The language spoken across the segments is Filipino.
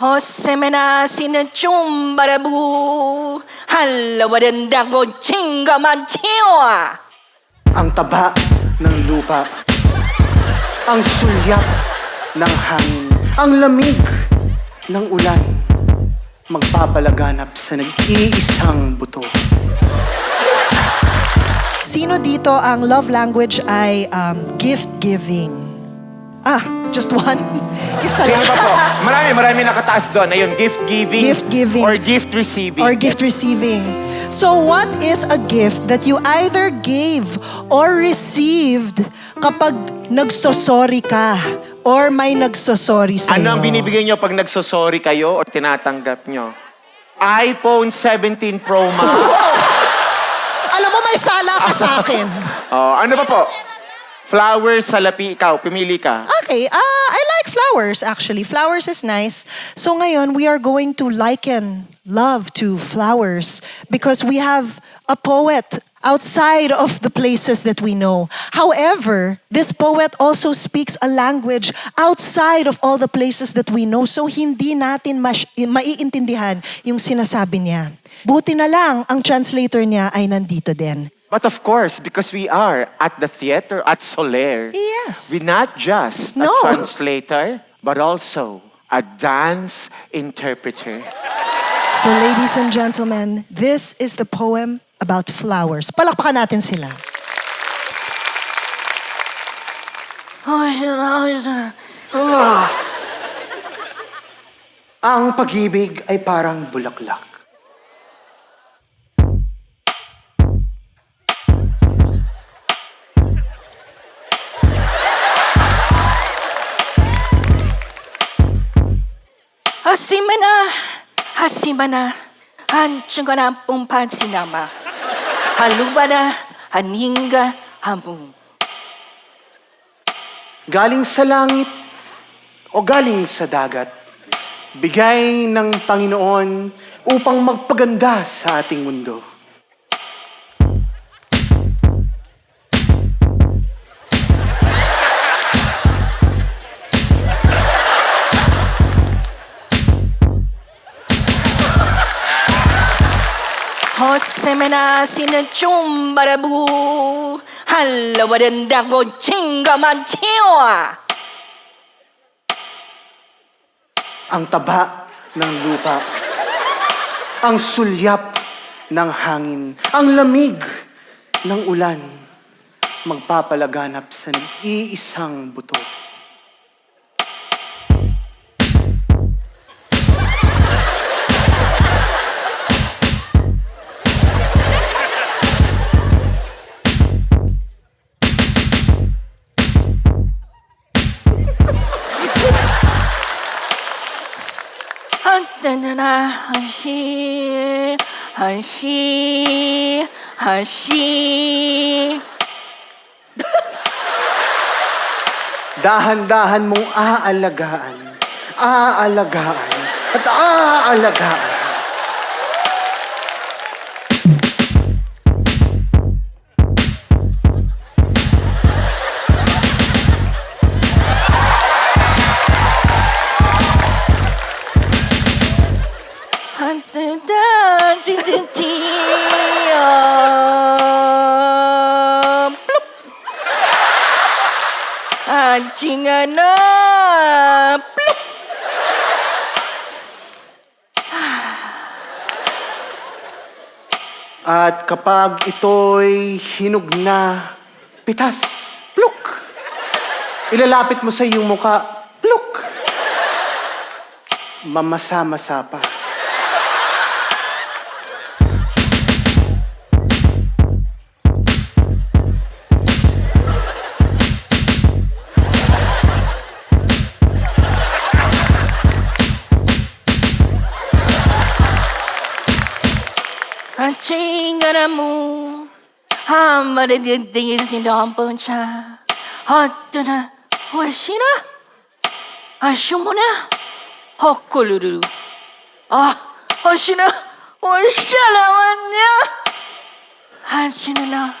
허세메나 씨는 좀 바라부 할라와른다고 칭가만 치워. Ang taba ng lupa, ang sulyap ng hangin, ang lamig ng ulan, magpapalaganap sa nag-iisang buto. Sino dito ang love language ay gift-giving? Just one? Isa Sino lang. pa po? Marami nakataas doon. Ayun, gift-giving. Gift-giving. Or gift-receiving. Or gift receiving. So what is a gift that you either gave or received kapag nagsosorry ka or may nagsosorry sa'yo? Ano ang binibigay nyo pag nagsosorry kayo o tinatanggap nyo? iPhone 17 Pro Max. Alam mo, may sala ka sa akin. Oh, ano pa po? Flowers, salapi, ikaw, pimili ka. Okay, I like flowers actually. Flowers is nice. So ngayon, we are going to liken love to flowers because we have a poet outside of the places that we know. However, this poet also speaks a language outside of all the places that we know. So hindi natin maiintindihan yung sinasabi niya. Buti na lang, ang translator niya ay nandito din. But of course, because we are at the theater at Soler, Yes. we're not just No. a translator, but also a dance interpreter. So ladies and gentlemen, this is the poem about flowers. Palakpakan natin sila. Ang pag-ibig ay parang bulaklak. 하시마나 한중간한 뽕판 시나마 할루바나 한hinga 하무. Galing sa langit o galing sa dagat, bigay ng Panginoon upang magpaganda sa ating mundo. 허세메나 씨는 좀 바라부 할라와른다고 칭가만 치워. Ang taba ng lupa, ang sulyap ng hangin, ang lamig ng ulan, magpapalaganap sa nag-iisang buto. 한때나 한시 Dahan-dahan mong aalagaan, aalagaan, at aalagaan. 한때나 띠띠띠 플롭 안징하나 플롭. At kapag ito'y hinog na pitas, pluk! Ilalapit mo sa iyong muka, pluk! Mamasa-masa pa. 안징하나무 한마리 딩딩이시 넘번차 어떠나 와시나 아쇼모나 헛골루루 아시나 와시나왔냐 하시나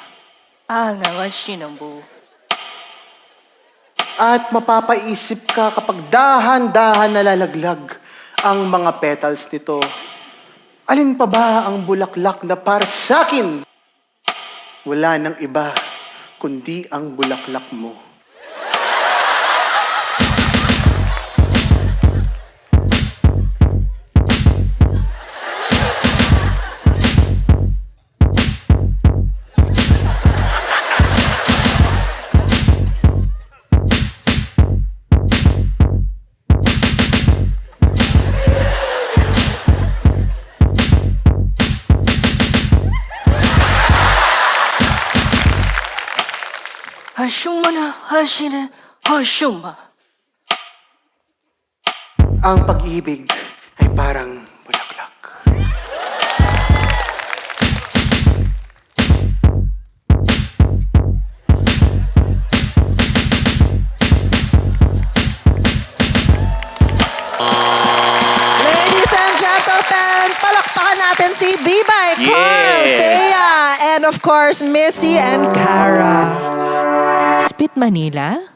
나와시는 뭐. At mapapaisip ka kapag dahan-dahan nalalaglag ang mga petals nito. Alin pa ba ang bulaklak na para sa akin? Wala nang iba kundi ang bulaklak mo. Hashuma na hashina hashuma. Ang pag-ibig ay parang bulaklak. Ladies and gentlemen, palakpakan natin si Bibay, Carl, Yeah. Thea, and of course, Missy and Cara. Spit Manila,